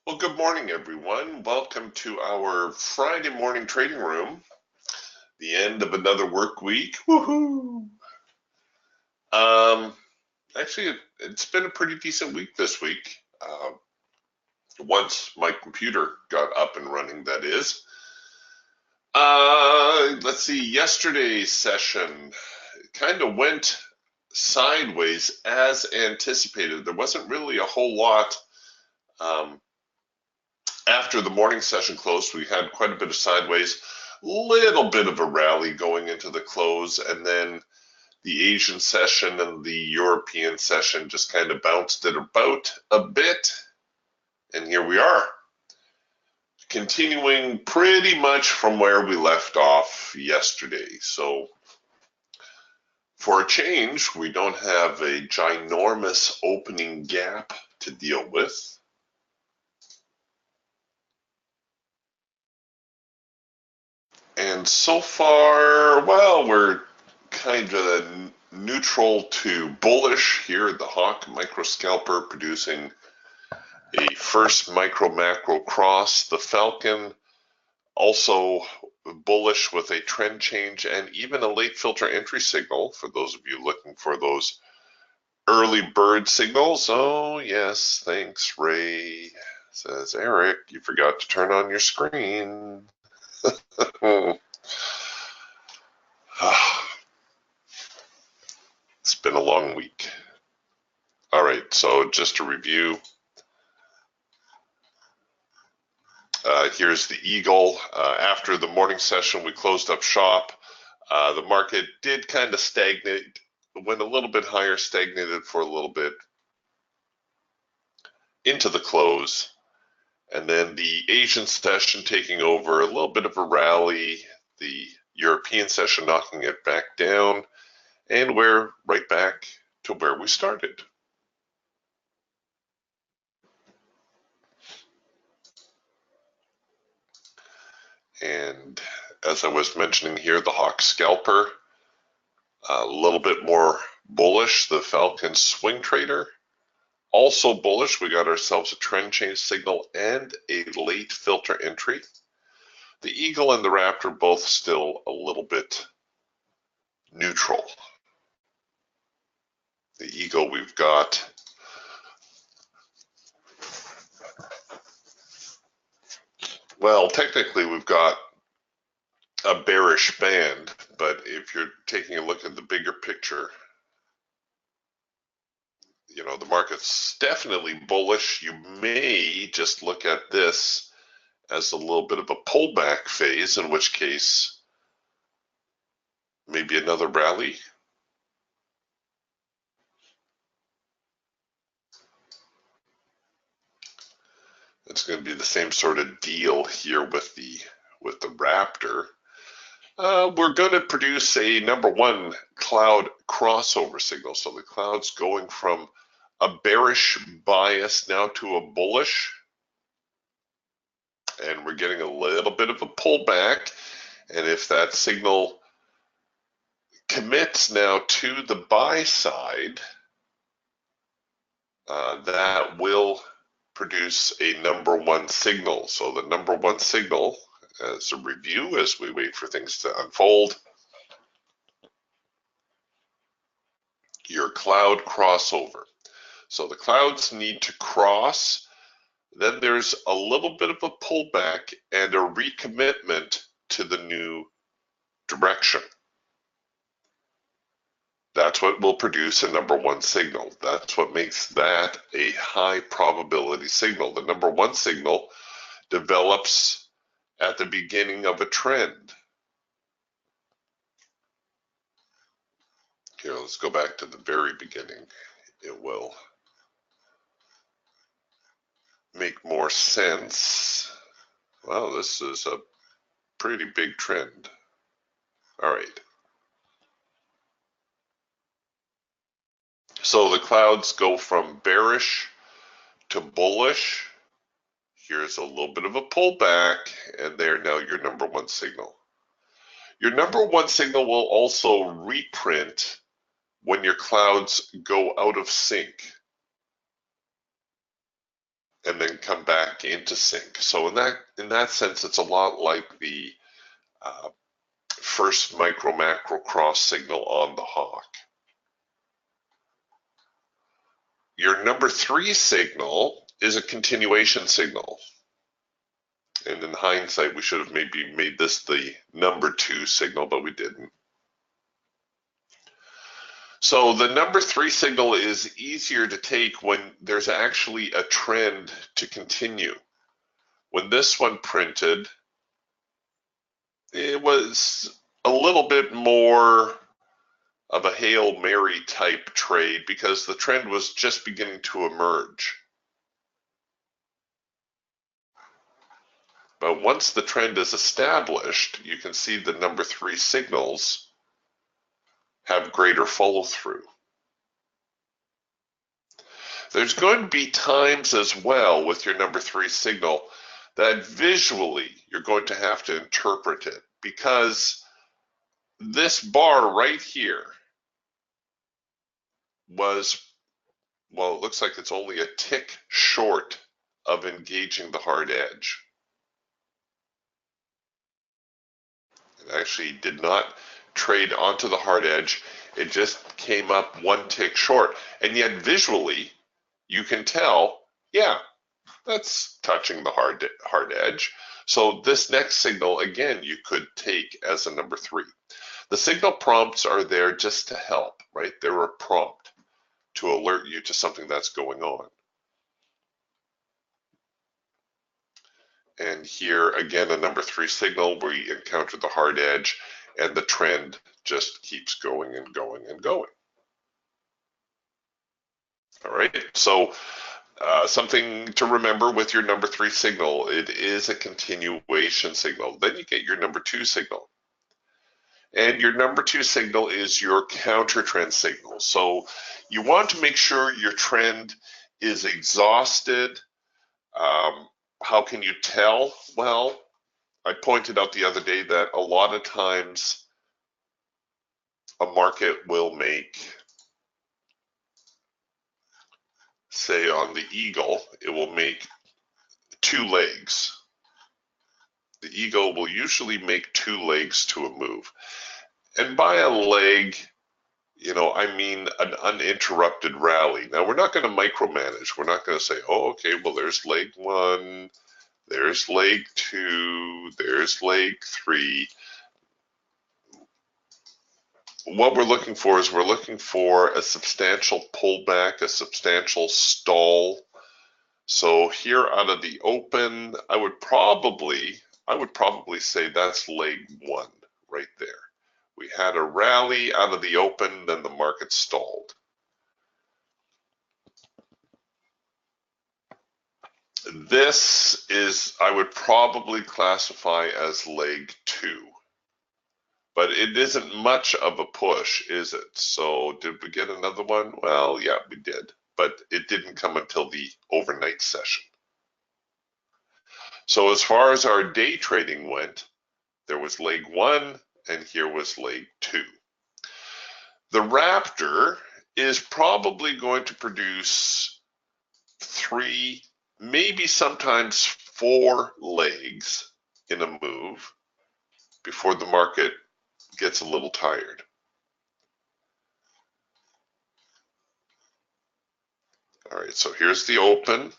Well, good morning, everyone. Welcome to our Friday morning trading room, the end of another work week. Woohoo! Um, Actually, it's been a pretty decent week this week. Once my computer got up and running, that is. Let's see, yesterday's session kind of went sideways as anticipated. There wasn't really a whole lot. After the morning session closed, we had quite a bit of sideways, little bit of a rally going into the close, and then the Asian session and the European session just kind of bounced it about a bit, and here we are, continuing pretty much from where we left off yesterday. So for a change, we don't have a ginormous opening gap to deal with. And so far, well, we're kind of neutral to bullish here at the Hawk Micro Scalper, producing a first micro macro cross. The Falcon also bullish with a trend change and even a late filter entry signal for those of you looking for those early bird signals. Oh, yes, thanks, Ray. Says Eric, you forgot to turn on your screen. It's been a long week. All right, so just to review, here's the Eagle. After the morning session, we closed up shop. The market did kind of stagnate, went a little bit higher, stagnated for a little bit into the close. And then the Asian session taking over, a little bit of a rally, the European session knocking it back down, and we're right back to where we started. And as I was mentioning here, the Hawk Scalper, a little bit more bullish. The Falcon Swing Trader, also bullish. We got ourselves a trend change signal and a late filter entry. The Eagle and the Raptor both still a little bit neutral. The Eagle, we've got well, technically we've got a bearish band, but if you're taking a look at the bigger picture, you know, the market's definitely bullish. You may just look at this as a little bit of a pullback phase, in which case maybe another rally. It's going to be the same sort of deal here with the Raptor. We're going to produce a number one cloud crossover signal. So the cloud's going from a bearish bias now to a bullish. And we're getting a little bit of a pullback. And if that signal commits now to the buy side, that will produce a number one signal. So the number one signal, as a review, as we wait for things to unfold, your cloud crossover. So the clouds need to cross, then there's a little bit of a pullback and a recommitment to the new direction. That's what will produce a number one signal. That's what makes that a high probability signal. The number one signal develops at the beginning of a trend. Here, let's go back to the very beginning. It will make more sense. Wow, this is a pretty big trend. All right. So the clouds go from bearish to bullish. Here's a little bit of a pullback, and they're now your number one signal. Your number one signal will also reprint when your clouds go out of sync. and then come back into sync. So in that sense, it's a lot like the first micro macro cross signal on the hawk. Your number 3 signal is a continuation signal. And in hindsight, we should have maybe made this the number 2 signal, but we didn't. So the number 3 signal is easier to take when there's actually a trend to continue. When this one printed, it was a little bit more of a Hail Mary type trade because the trend was just beginning to emerge. But once the trend is established, you can see the number 3 signals have greater follow through. There's going to be times as well with your number 3 signal that visually you're going to have to interpret it, because this bar right here was, well, it looks like it's only a tick short of engaging the hard edge. It actually did not trade onto the hard edge. It just came up one tick short. And yet visually, you can tell, yeah, that's touching the hard edge. So this next signal, again, you could take as a number 3. The signal prompts are there just to help, right? They're a prompt to alert you to something that's going on. And here, again, a number 3 signal where you encounter the hard edge and the trend just keeps going and going and going. All right, so something to remember with your number 3 signal, it is a continuation signal. Then you get your number 2 signal. And your number 2 signal is your counter trend signal. So you want to make sure your trend is exhausted. How can you tell? Well, I pointed out the other day that a lot of times a market will make, say on the eagle, it will make 2 legs. The eagle will usually make 2 legs to a move. And by a leg, you know, I mean an uninterrupted rally. Now, we're not going to micromanage. We're not going to say, oh, okay, well, there's leg 1, there's leg 2, there's leg 3. What we're looking for is we're looking for a substantial pullback, a substantial stall. So here out of the open, I would probably say that's leg 1 right there. We had a rally out of the open, then the market stalled. This is, I would probably classify as leg 2. But it isn't much of a push, is it? So did we get another one? Well, yeah, we did. But it didn't come until the overnight session. So as far as our day trading went, there was leg 1 and here was leg 2. The Raptor is probably going to produce 3, maybe sometimes 4 legs in a move before the market gets a little tired. All right, so here's the open.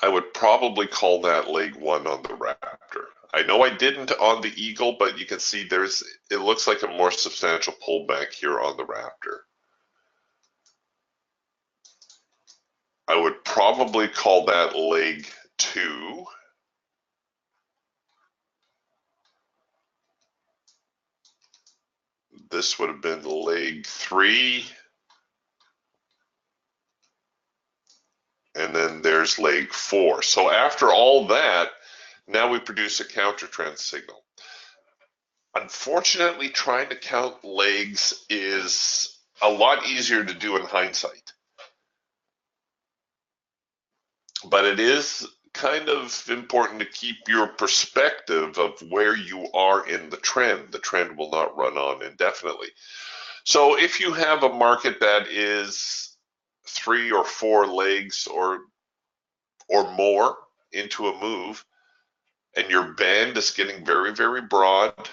I would probably call that leg 1 on the Raptor. I know I didn't on the Eagle, but you can see it looks like a more substantial pullback here on the Raptor. I would probably call that leg 2. This would have been leg 3. And then there's leg 4. So after all that, now we produce a counter trend signal. Unfortunately, trying to count legs is a lot easier to do in hindsight. But it is kind of important to keep your perspective of where you are in the trend. The trend will not run on indefinitely. So if you have a market that is 3 or 4 legs or more into a move, and your band is getting very, very broad,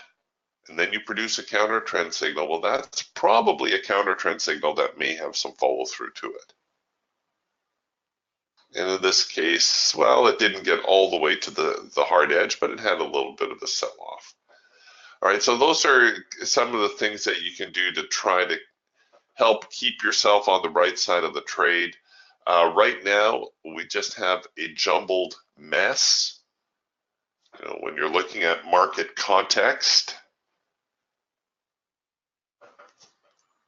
and then you produce a counter trend signal, well, that's probably a counter trend signal that may have some follow through to it. And in this case, well, it didn't get all the way to the hard edge, but it had a little bit of a sell-off. All right, so those are some of the things that you can do to try to help keep yourself on the right side of the trade. Right now, we just have a jumbled mess. You know, when you're looking at market context,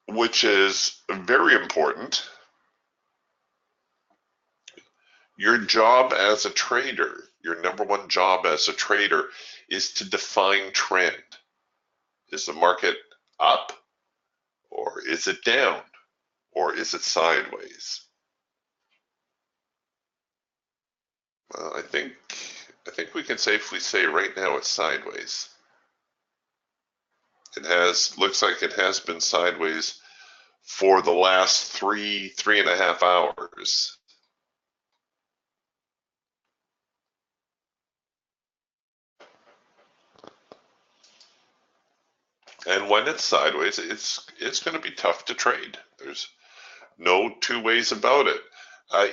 which is very important, your job as a trader, your number one job as a trader, is to define trend. Is the market up, or is it down, or is it sideways? Well, I think we can safely say right now it's sideways. It looks like it has been sideways for the last three and a half hours. And when it's sideways, it's going to be tough to trade. There's no two ways about it.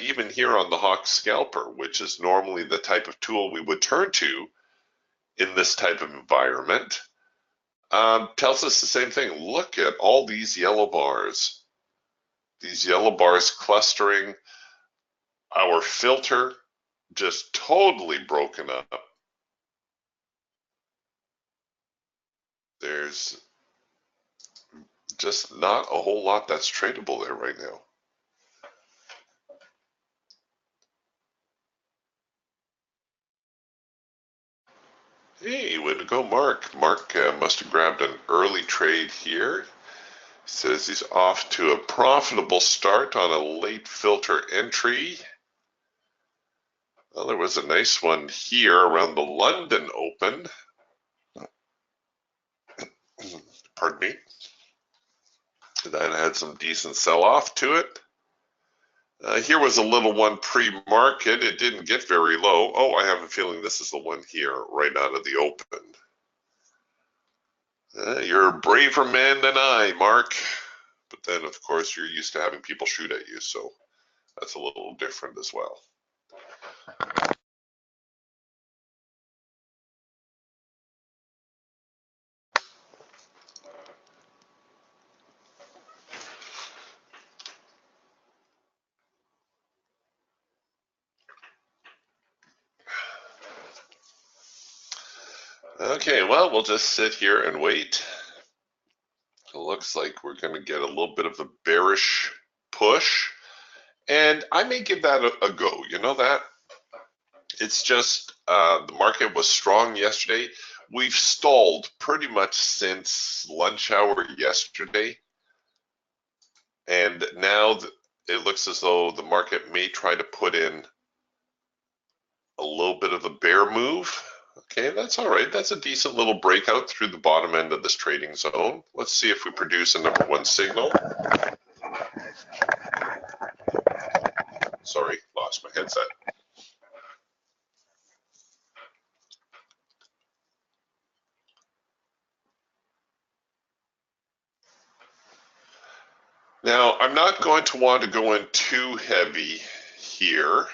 Even here on the Hawk Scalper, which is normally the type of tool we would turn to in this type of environment, tells us the same thing. Look at all these yellow bars. These yellow bars clustering. Our filter just totally broken up. There's just not a whole lot that's tradable there right now. Hey, way to go, Mark. Mark must have grabbed an early trade here. Says he's off to a profitable start on a late filter entry. Well, there was a nice one here around the London Open. Pardon me. That had some decent sell-off to it. Here was a little one pre-market. It didn't get very low. Oh, I have a feeling this is the one here right out of the open. You're a braver man than I, Mark. But then, of course, you're used to having people shoot at you, so that's a little different as well. Okay, well, we'll just sit here and wait. It looks like we're going to get a little bit of a bearish push, and I may give that a go. You know that? It's just the market was strong yesterday. We've stalled pretty much since lunch hour yesterday, and now it looks as though the market may try to put in a little bit of a bear move. Okay, that's all right. That's a decent little breakout through the bottom end of this trading zone. Let's see if we produce a number one signal. Sorry, lost my headset. Now, I'm not going to want to go in too heavy here,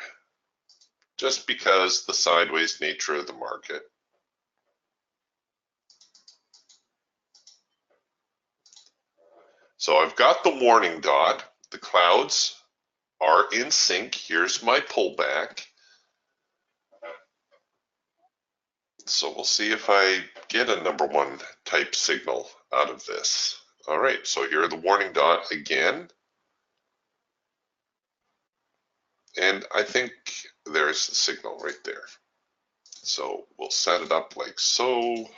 just because the sideways nature of the market. So I've got the warning dot. The clouds are in sync. Here's my pullback. So we'll see if I get a number one type signal out of this. All right, so here are the warning dot again. And I think there's the signal right there. So we'll set it up like so.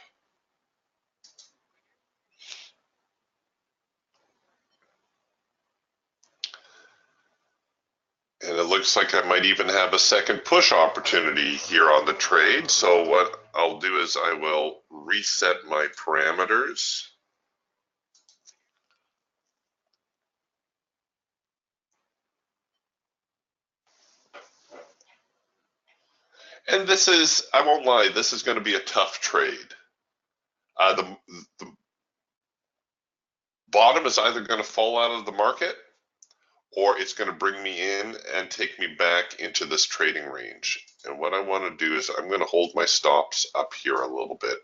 And it looks like I might even have a second push opportunity here on the trade. So what I'll do is I will reset my parameters. And this is, I won't lie, this is going to be a tough trade. The bottom is either going to fall out of the market or it's going to bring me in and take me back into this trading range. And what I want to do is I'm going to hold my stops up here a little bit.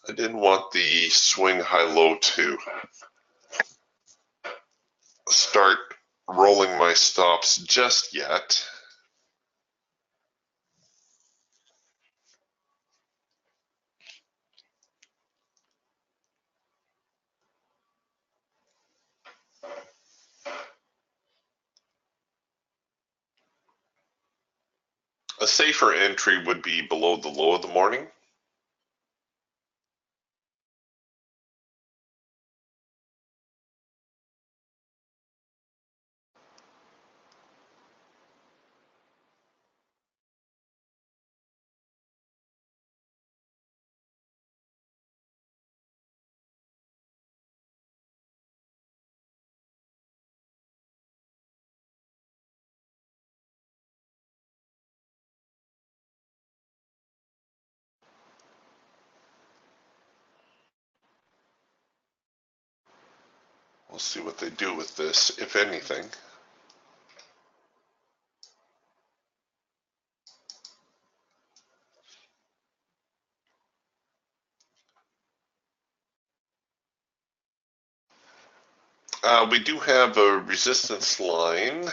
I didn't want the swing high-low to start rolling my stops just yet. A safer entry would be below the low of the morning. We'll see what they do with this, if anything. We do have a resistance line.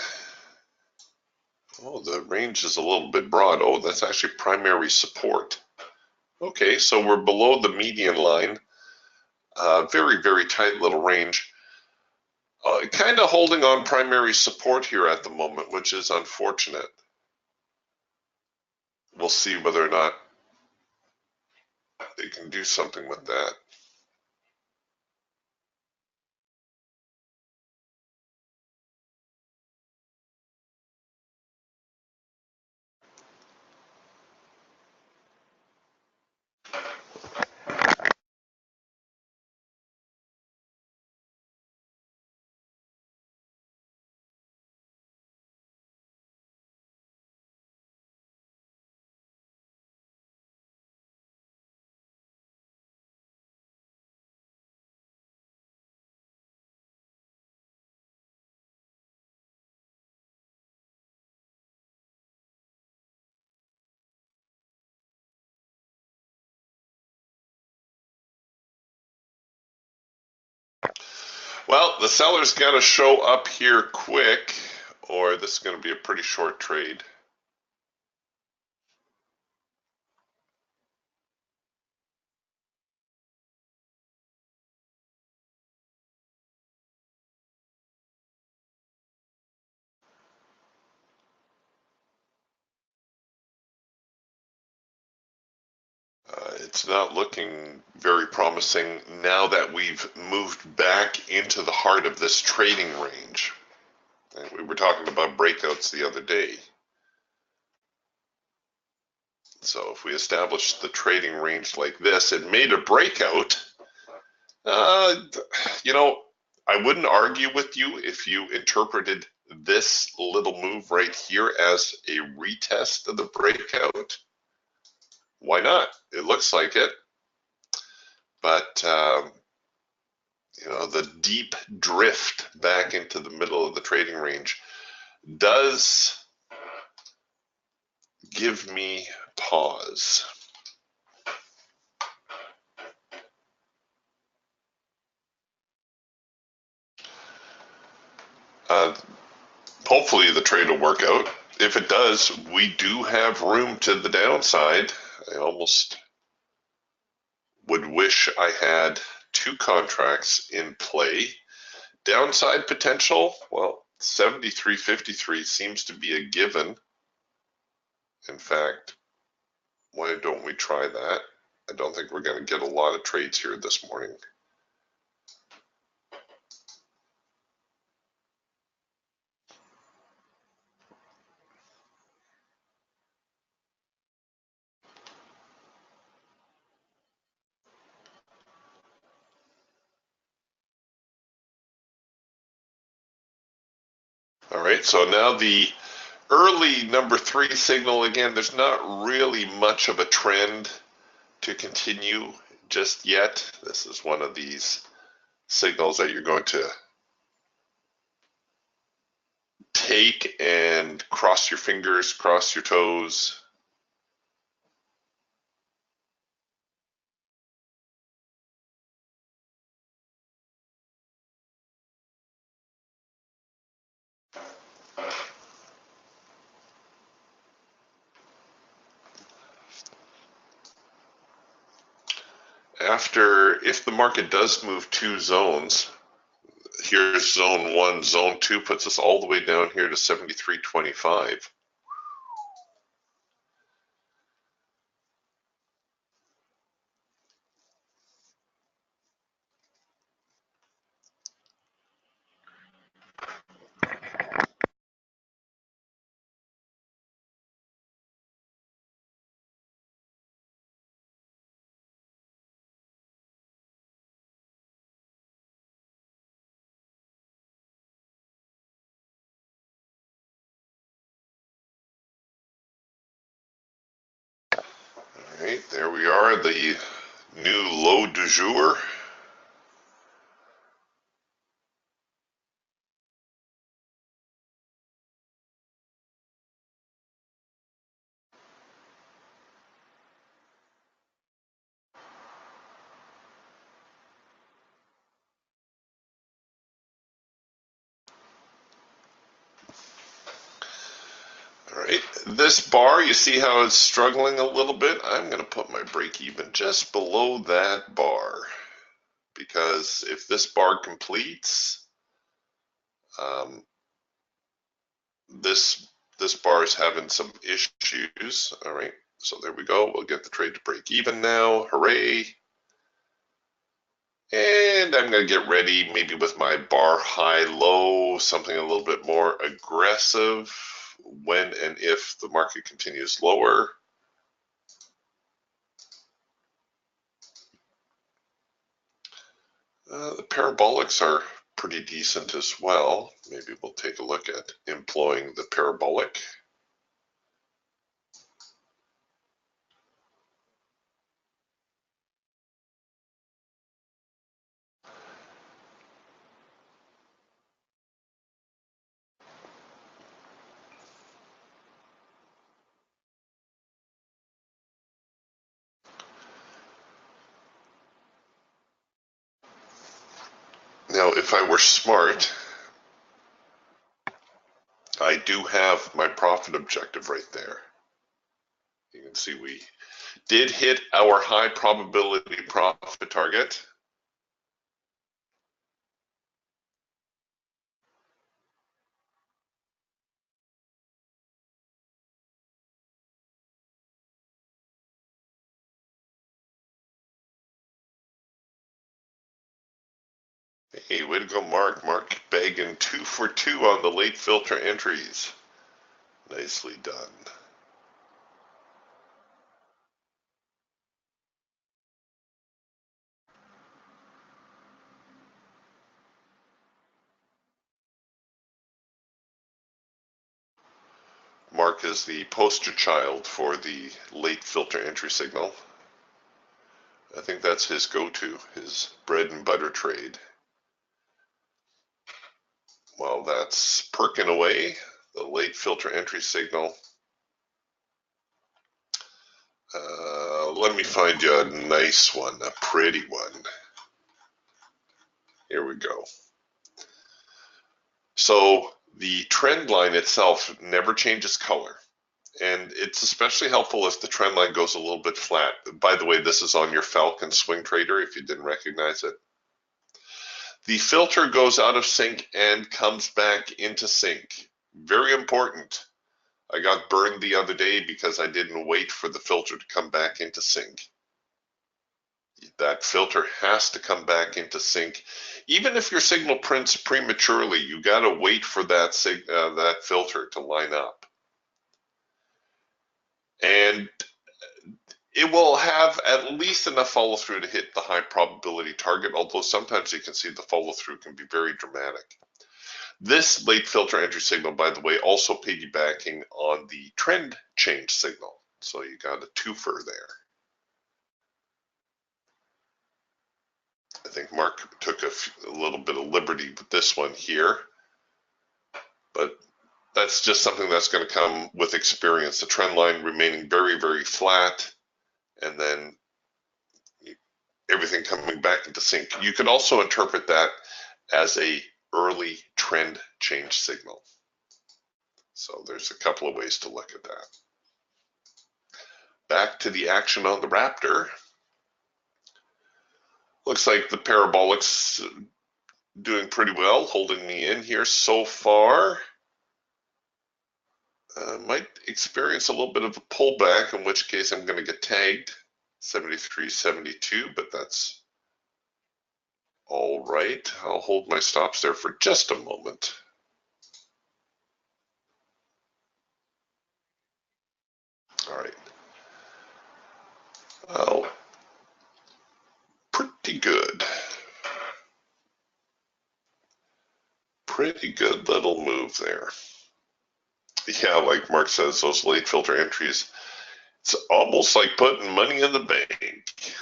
Oh, the range is a little bit broad. Oh, that's actually primary support. Okay, so we're below the median line. Very, very tight little range. Kind of holding on primary support here at the moment, which is unfortunate. We'll see whether or not they can do something with that. Well, the seller's got to show up here quick, or this is going to be a pretty short trade. It's not looking very promising now that we've moved back into the heart of this trading range. And we were talking about breakouts the other day. So if we establish the trading range like this, it made a breakout. You know, I wouldn't argue with you if you interpreted this little move right here as a retest of the breakout. Why not? It looks like it. But, you know, the deep drift back into the middle of the trading range does give me pause. Hopefully the trade will work out. If it does, we do have room to the downside. I almost would wish I had two contracts in play. Downside potential, well, 73.53 seems to be a given. In fact, why don't we try that? I don't think we're going to get a lot of trades here this morning. All right, so now the early number 3 signal, again, there's not really much of a trend to continue just yet. This is one of these signals that you're going to take and cross your fingers, cross your toes. If the market does move 2 zones, here's zone 1, zone 2 puts us all the way down here to 73.25. All right, there we are, the new low du jour. All right, this bar, you see how it's struggling a little bit? I'm going to put my break even just below that bar, because if this bar completes, this bar is having some issues. All right, so there we go. We'll get the trade to break even now. Hooray! And I'm going to get ready maybe with my bar high low, something a little bit more aggressive when and if the market continues lower. The parabolics are pretty decent as well. Maybe we'll take a look at employing the parabolic. Now, if I were smart, I do have my profit objective right there. You can see we did hit our high probability profit target. Hey, way to go, Mark. Mark bagging 2 for 2 on the late filter entries. Nicely done. Mark is the poster child for the late filter entry signal. I think that's his go-to, his bread and butter trade. While that's perking away, the late filter entry signal. Let me find you a nice one, a pretty one. Here we go. So the trend line itself never changes color. And it's especially helpful if the trend line goes a little bit flat. By the way, this is on your Falcon Swing Trader if you didn't recognize it. The filter goes out of sync and comes back into sync. Very important. I got burned the other day because I didn't wait for the filter to come back into sync. That filter has to come back into sync. Even if your signal prints prematurely, you got to wait for that filter to line up. And it will have at least enough follow through to hit the high probability target, although sometimes you can see the follow through can be very dramatic. This late filter entry signal, by the way, also piggybacking on the trend change signal. So you got a twofer there. I think Mark took a little bit of liberty with this one here, but that's just something that's going to come with experience. The trend line remaining very, very flat, and then everything coming back into sync. You could also interpret that as a early trend change signal. So there's a couple of ways to look at that. Back to the action on the Raptor. Looks like the parabolic's doing pretty well, holding me in here so far. Might experience a little bit of a pullback, in which case I'm going to get tagged 73.72, but that's all right. I'll hold my stops there for just a moment. All right. Well, pretty good. Pretty good little move there. Yeah, like Mark says, those late filter entries, it's almost like putting money in the bank.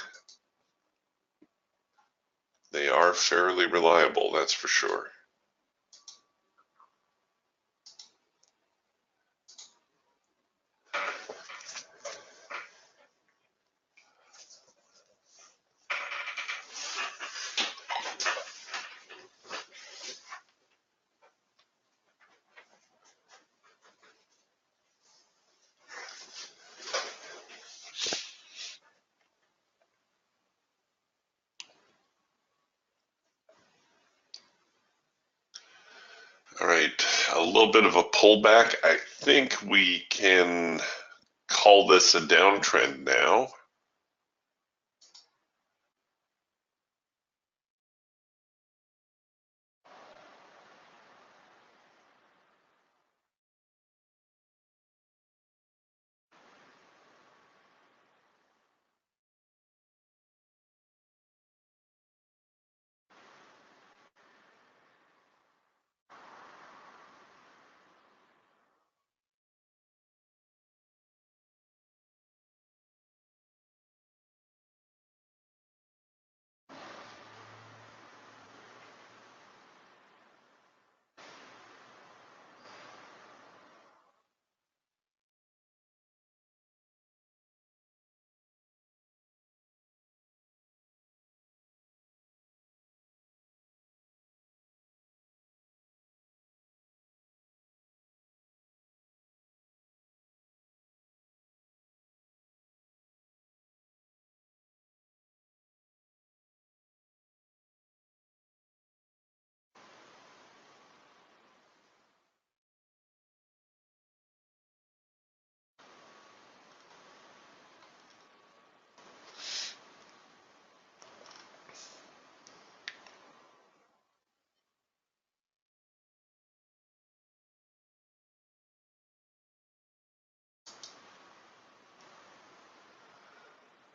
They are fairly reliable, that's for sure. All right, a little bit of a pullback. I think we can call this a downtrend now.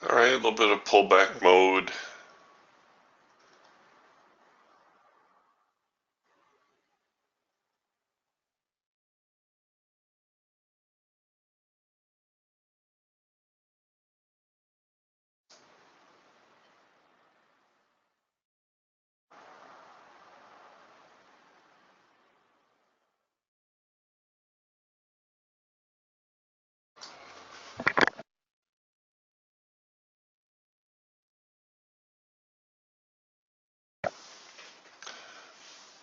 All right, a little bit of pullback mode.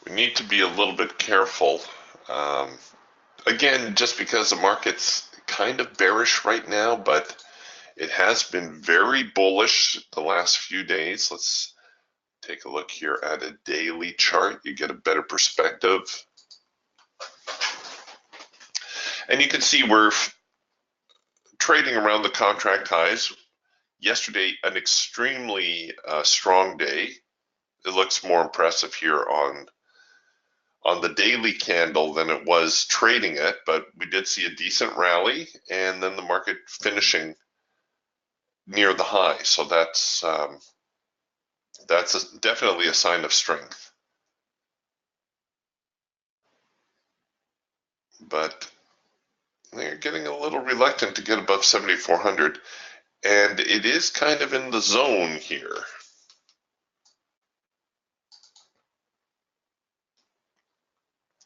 We need to be a little bit careful. Again, just because the market's kind of bearish right now, but it has been very bullish the last few days. Let's take a look here at a daily chart. You get a better perspective. And you can see we're trading around the contract highs. Yesterday, an extremely strong day. It looks more impressive here on the daily candle than it was trading it, but we did see a decent rally, and then the market finishing near the high. So that's definitely a sign of strength. But they're getting a little reluctant to get above 7,400, and it is kind of in the zone here.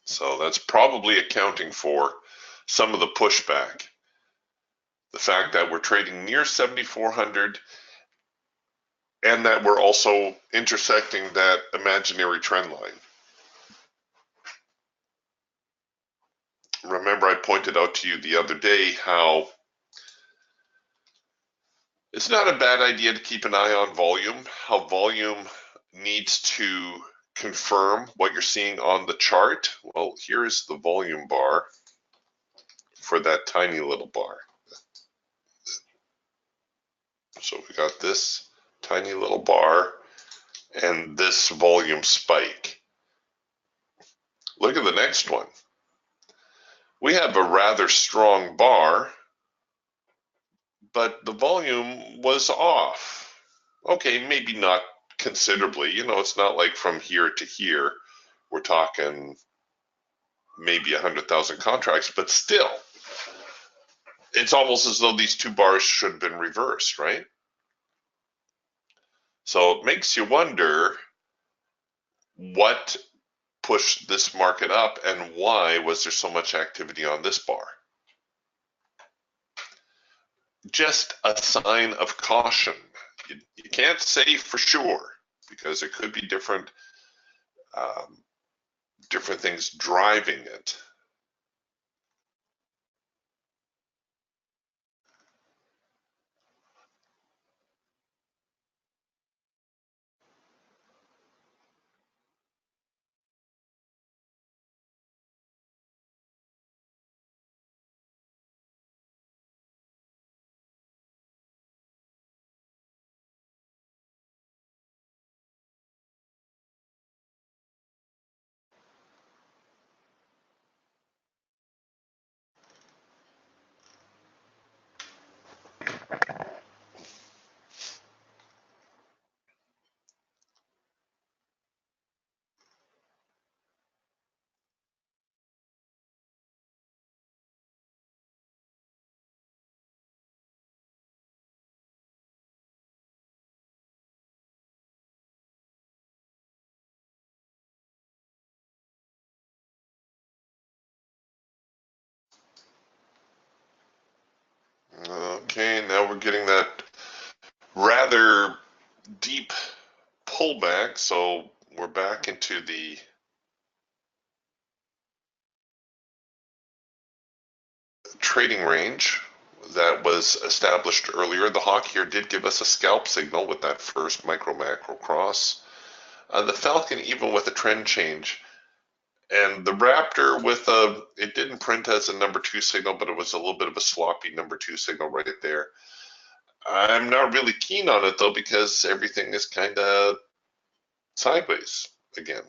So that's probably accounting for some of the pushback. The fact that we're trading near 7,400 and that we're also intersecting that imaginary trend line. Remember, I pointed out to you the other day how it's not a bad idea to keep an eye on volume, how volume needs to confirm what you're seeing on the chart. Well, here's the volume bar for that tiny little bar. So we got this tiny little bar and this volume spike. Look at the next one. We have a rather strong bar, but the volume was off. Okay, maybe not considerably. You know, it's not like from here to here. We're talking maybe 100,000 contracts, but still, it's almost as though these two bars should have been reversed, right? So it makes you wonder what pushed this market up and why was there so much activity on this bar? Just a sign of caution. You can't say for sure because there could be um, different things driving it. Okay, now we're getting that rather deep pullback, so we're back into the trading range that was established earlier. The hawk here did give us a scalp signal with that first micro macro cross. The falcon, even with a trend change, and the raptor with it didn't print as a number 2 signal, but it was a little bit of a sloppy number 2 signal right there. I'm not really keen on it though because everything is kind of sideways again.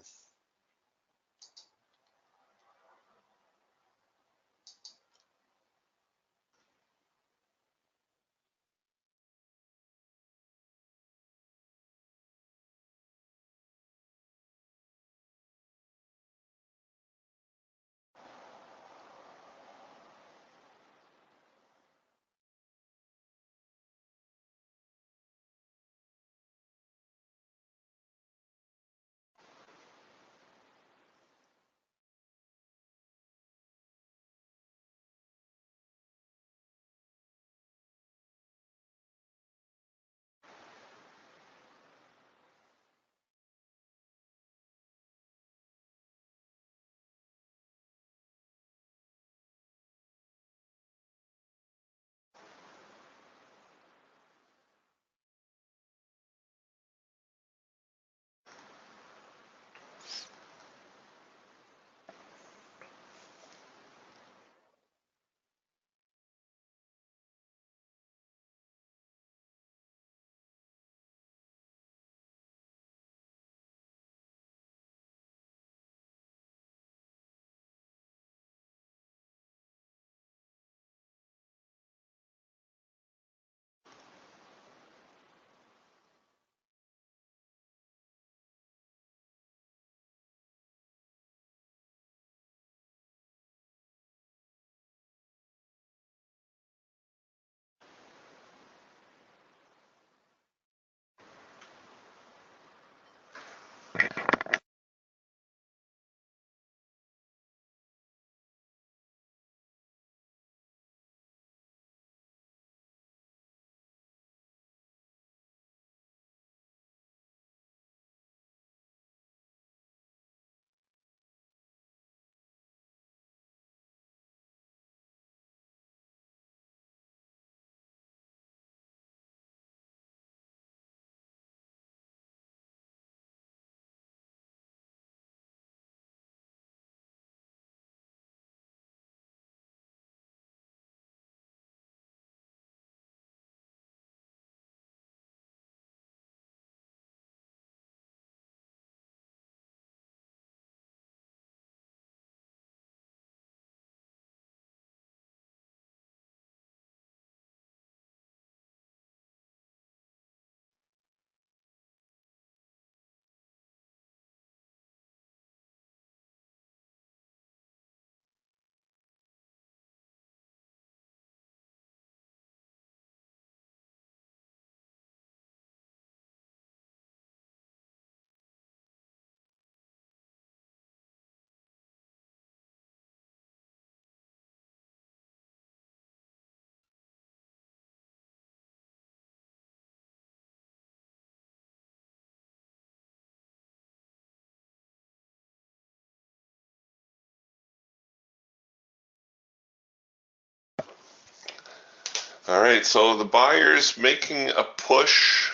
All right, so the buyer's making a push.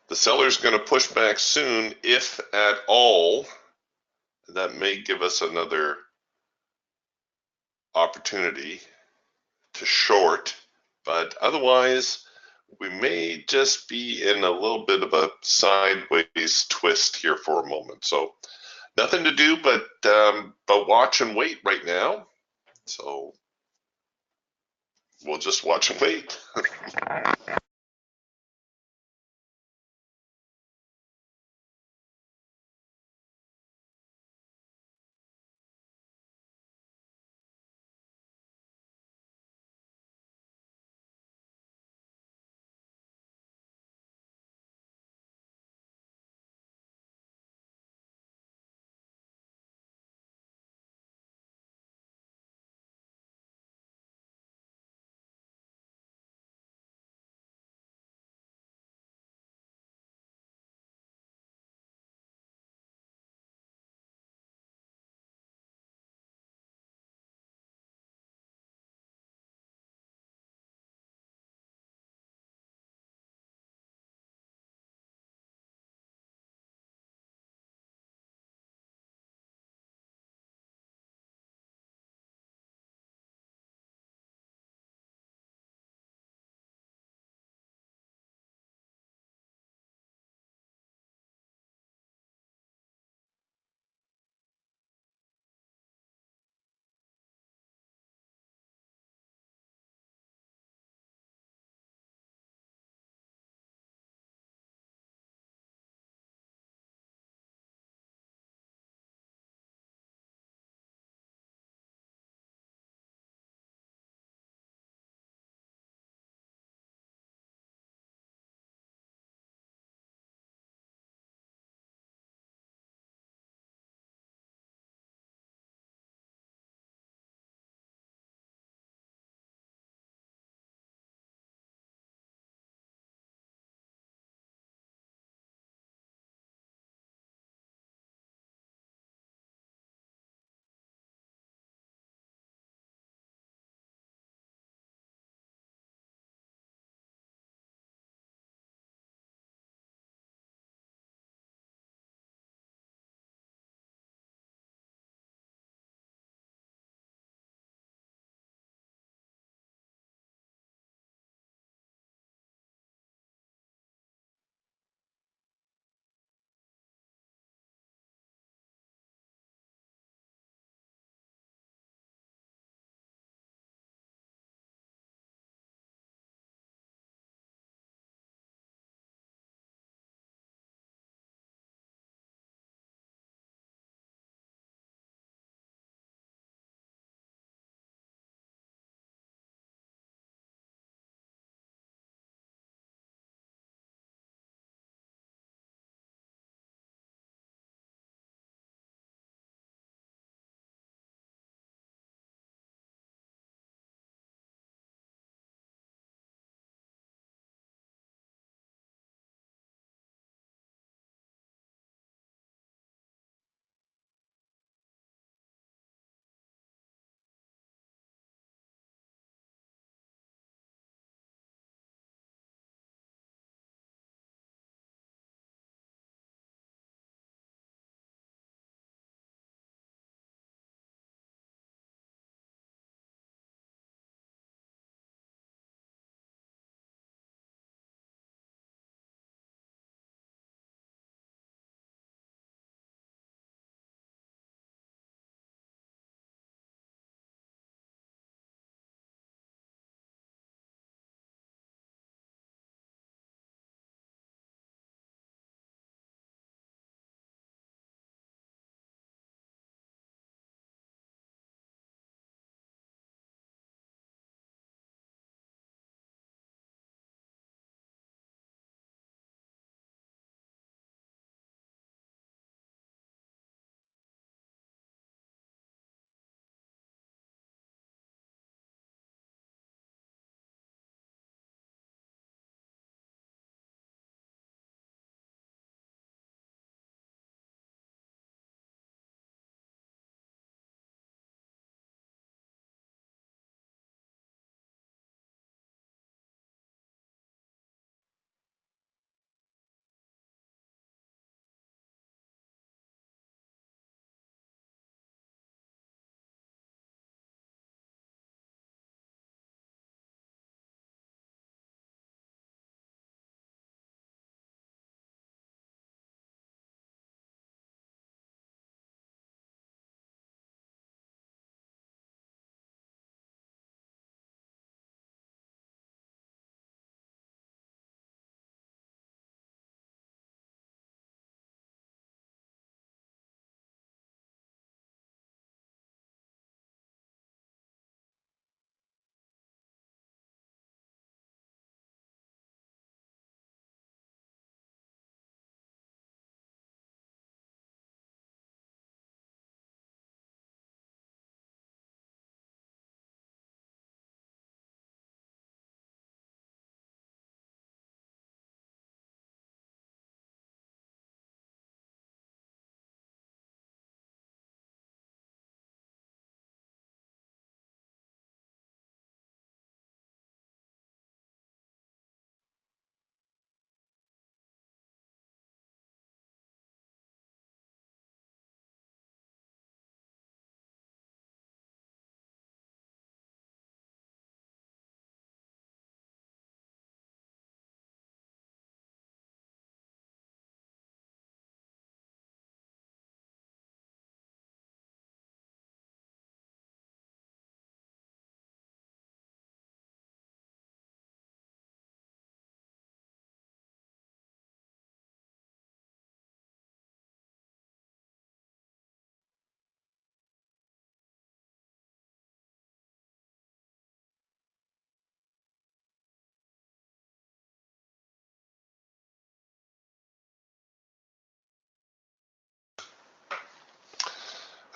The seller's going to push back soon, if at all. That may give us another opportunity to short, but otherwise, we may just be in a little bit of a sideways twist here for a moment. So nothing to do but watch and wait right now. So we'll just watch and wait.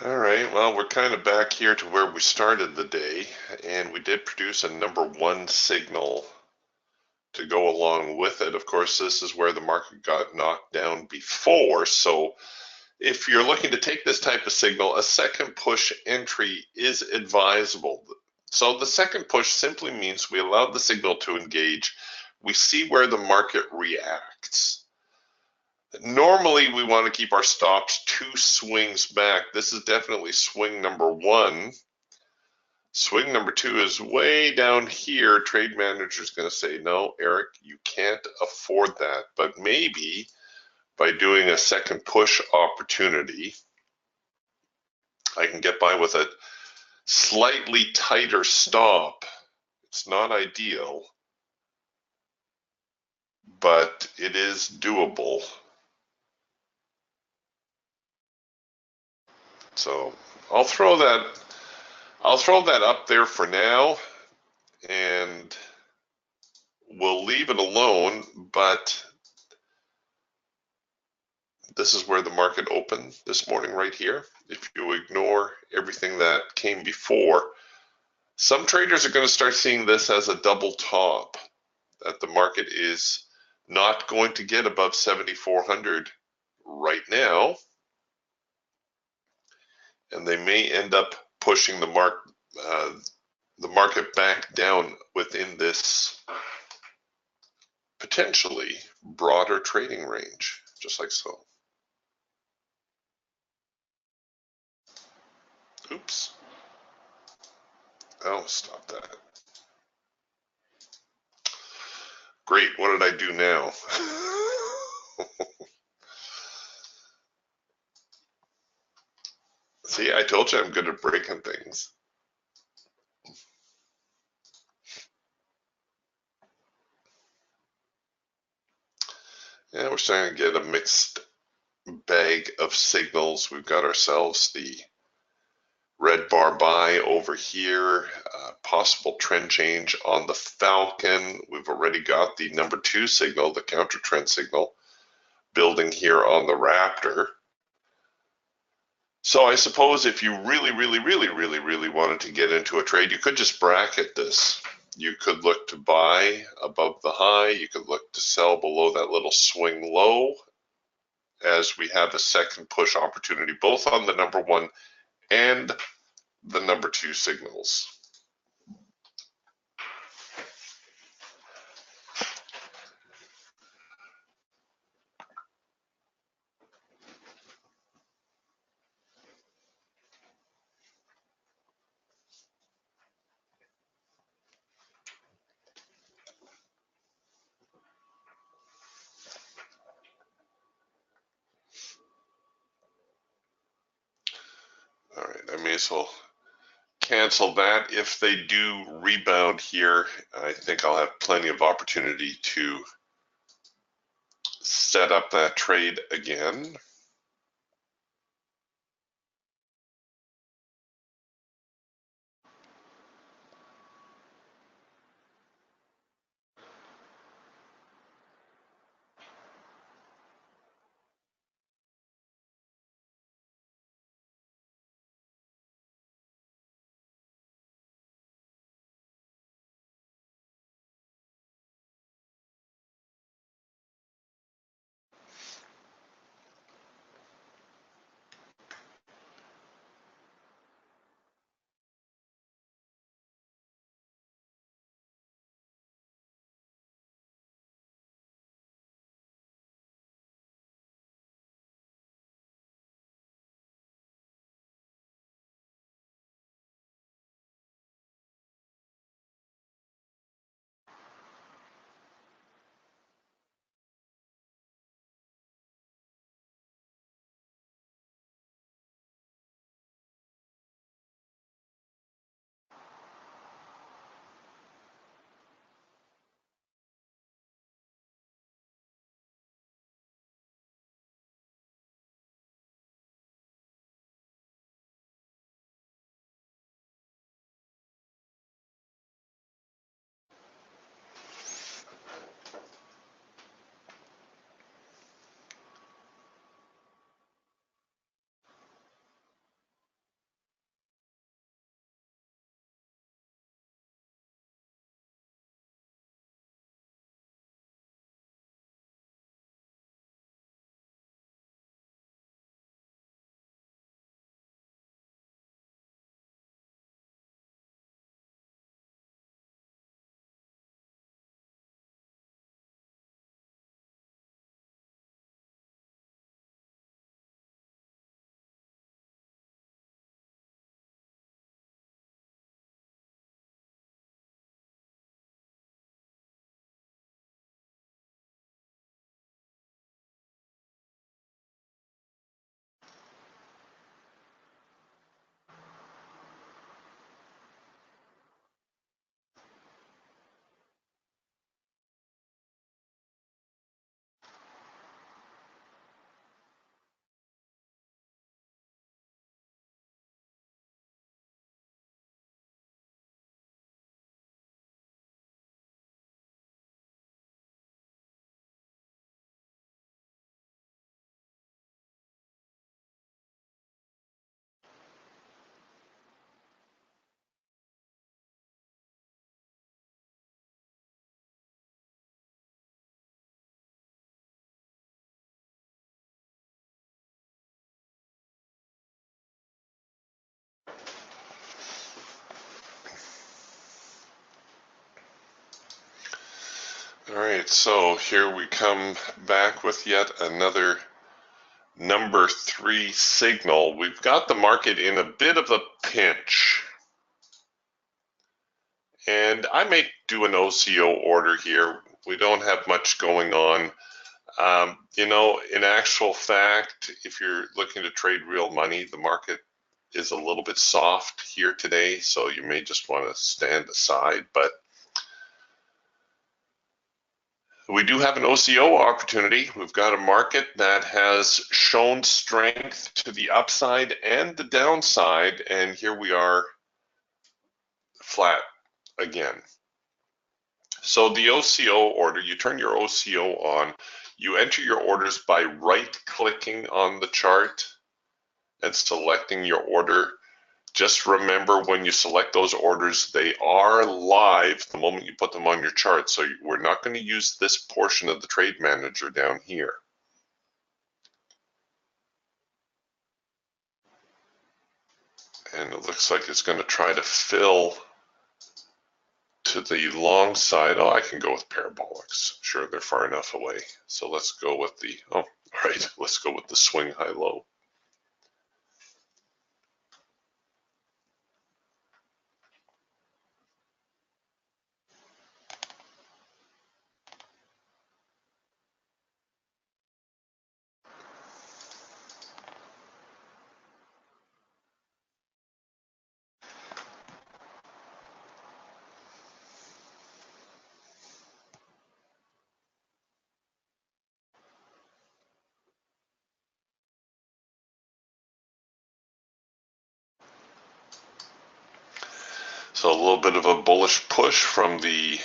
All right, well, we're kind of back here to where we started the day, and we did produce a number one signal to go along with it. Of course, this is where the market got knocked down before, so if you're looking to take this type of signal, a second push entry is advisable. So the second push simply means we allow the signal to engage. We see where the market reacts. Normally, we want to keep our stops two swings back. This is definitely swing number one. Swing number two is way down here. Trade manager is going to say, no, Eric, you can't afford that. But maybe by doing a second push opportunity, I can get by with a slightly tighter stop. It's not ideal, but it is doable. So I'll throw that up there for now, and we'll leave it alone, but this is where the market opened this morning right here. If you ignore everything that came before, some traders are going to start seeing this as a double top, that the market is not going to get above 7,400 right now, and they may end up pushing the market back down within this potentially broader trading range, just like so. Oops. Oh, stop that. Great, what did I do now? See, I told you I'm good at breaking things. Yeah, we're starting to get a mixed bag of signals. We've got ourselves the red bar buy over here, possible trend change on the Falcon. We've already got the number two signal, the counter trend signal, building here on the Raptor. So I suppose if you really wanted to get into a trade, you could just bracket this. You could look to buy above the high. You could look to sell below that little swing low, as we have a second push opportunity, both on the number one and the number two signals. All right, I may as well cancel that. If they do rebound here, I think I'll have plenty of opportunity to set up that trade again. All right, so here we come back with yet another number 3 signal. We've got the market in a bit of a pinch. And I may do an OCO order here. We don't have much going on. In actual fact, if you're looking to trade real money, the market is a little bit soft here today, so you may just want to stand aside. But we do have an OCO opportunity. We've got a market that has shown strength to the upside and the downside, and here we are flat again. So the OCO order, you turn your OCO on, you enter your orders by right-clicking on the chart and selecting your order. Just remember, when you select those orders, they are live the moment you put them on your chart. So we're not going to use this portion of the trade manager down here. And it looks like it's going to try to fill to the long side. Oh, I can go with parabolics. Sure, they're far enough away. So let's go with the, oh, all right, let's go with the swing high-low. So a little bit of a bullish push from the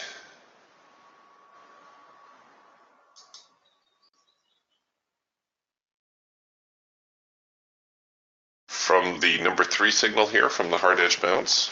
number 3 signal here, from the hard edge bounce.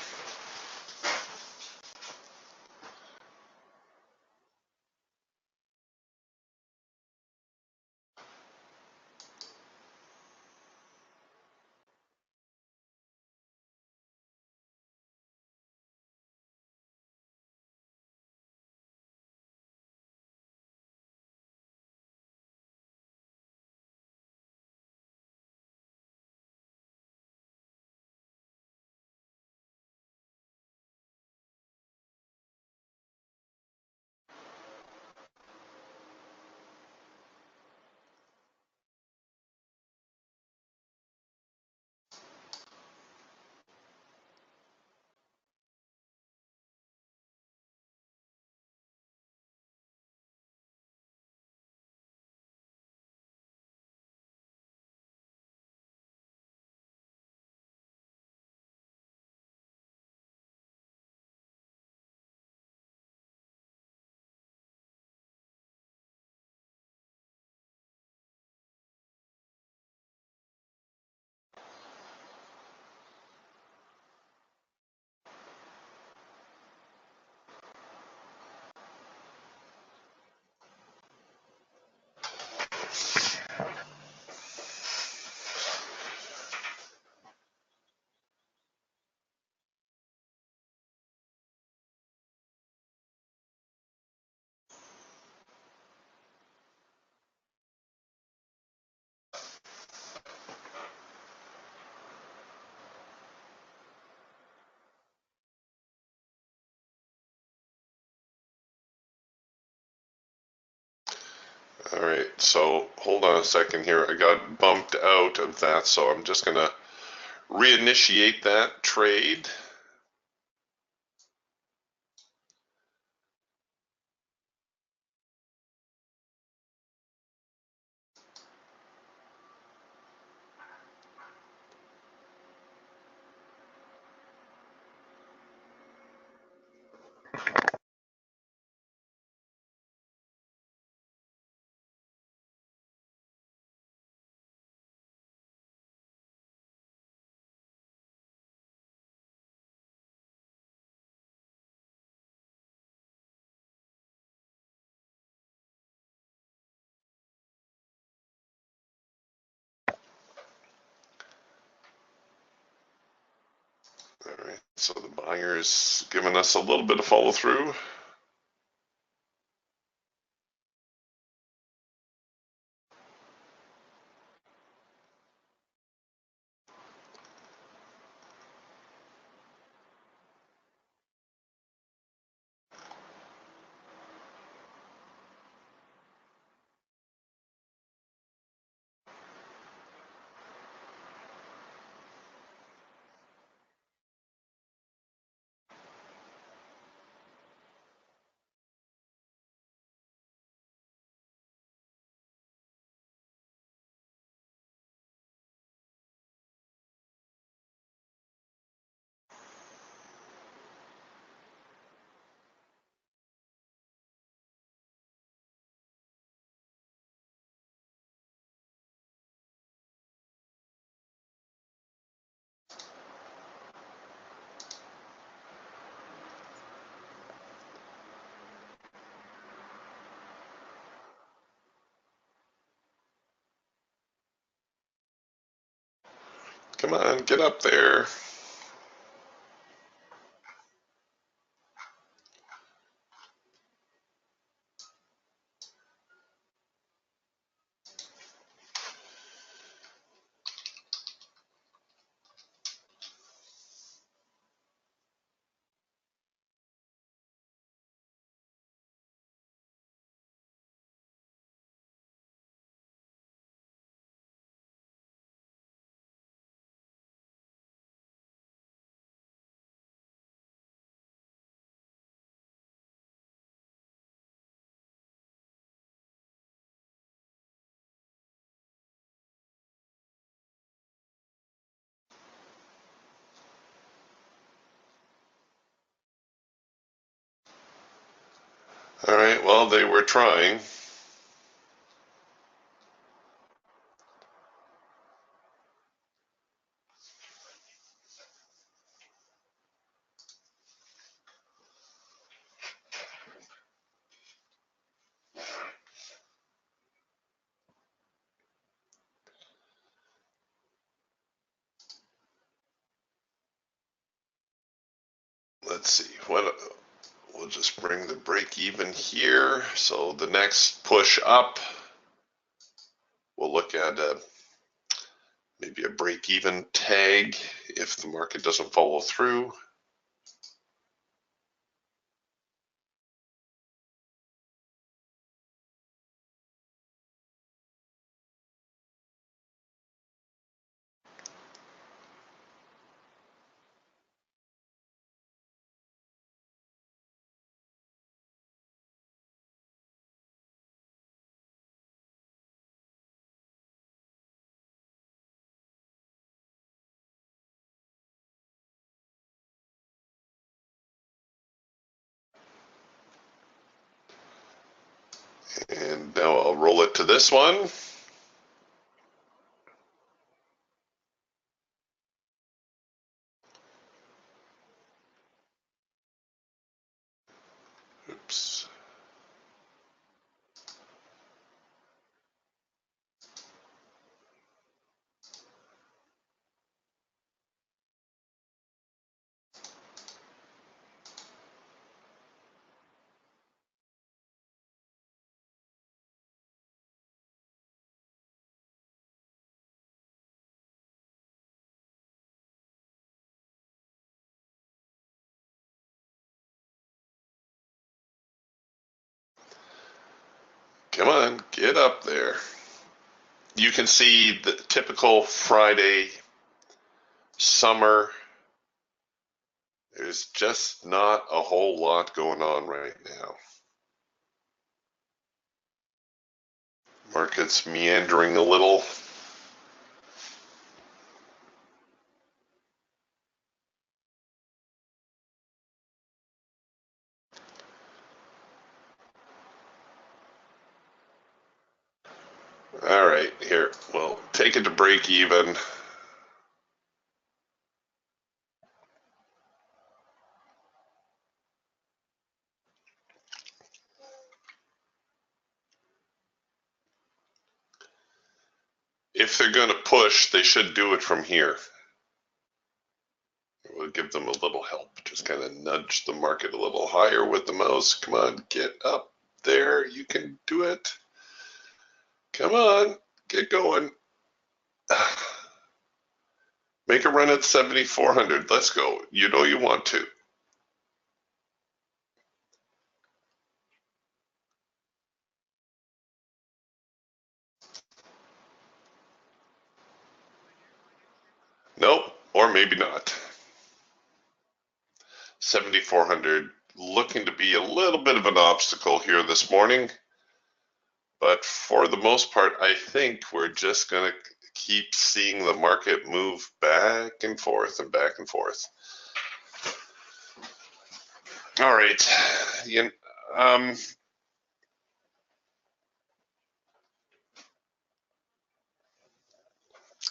All right, so hold on a second here. I got bumped out of that, so I'm just going to reinitiate that trade. All right, so the buyer's giving us a little bit of follow through. Come on, get up there. All right, well, they were trying. Let's see, we'll just bring the break even here. So the next push up, we'll look at maybe a break even tag if the market doesn't follow through. And now I'll roll it to this one. Oops. Come on, get up there. You can see the typical Friday summer. There's just not a whole lot going on right now. Market's meandering a little. All right, here, well, take it to break even. If they're going to push, they should do it from here. We'll give them a little help. Just kind of nudge the market a little higher with the mouse. Come on, get up there. You can do it. Come on, get going. Make a run at 7,400. Let's go. You know you want to. Nope, or maybe not. 7,400 looking to be a little bit of an obstacle here this morning. But for the most part, I think we're just going to keep seeing the market move back and forth and back and forth. All right.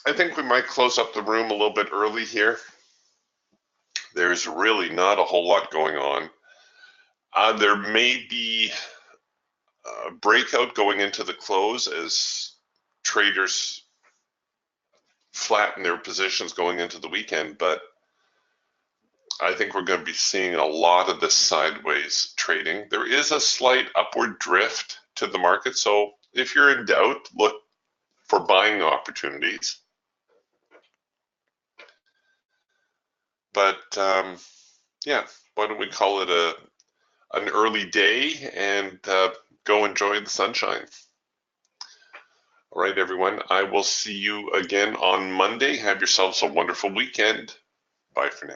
I think we might close up the room a little bit early here. There's really not a whole lot going on. There may be a breakout going into the close as traders flatten their positions going into the weekend, but I think we're going to be seeing a lot of this sideways trading. There is a slight upward drift to the market, so if you're in doubt, look for buying opportunities. But yeah, why don't we call it an early day and go enjoy the sunshine. All right, everyone, I will see you again on Monday. Have yourselves a wonderful weekend. Bye for now.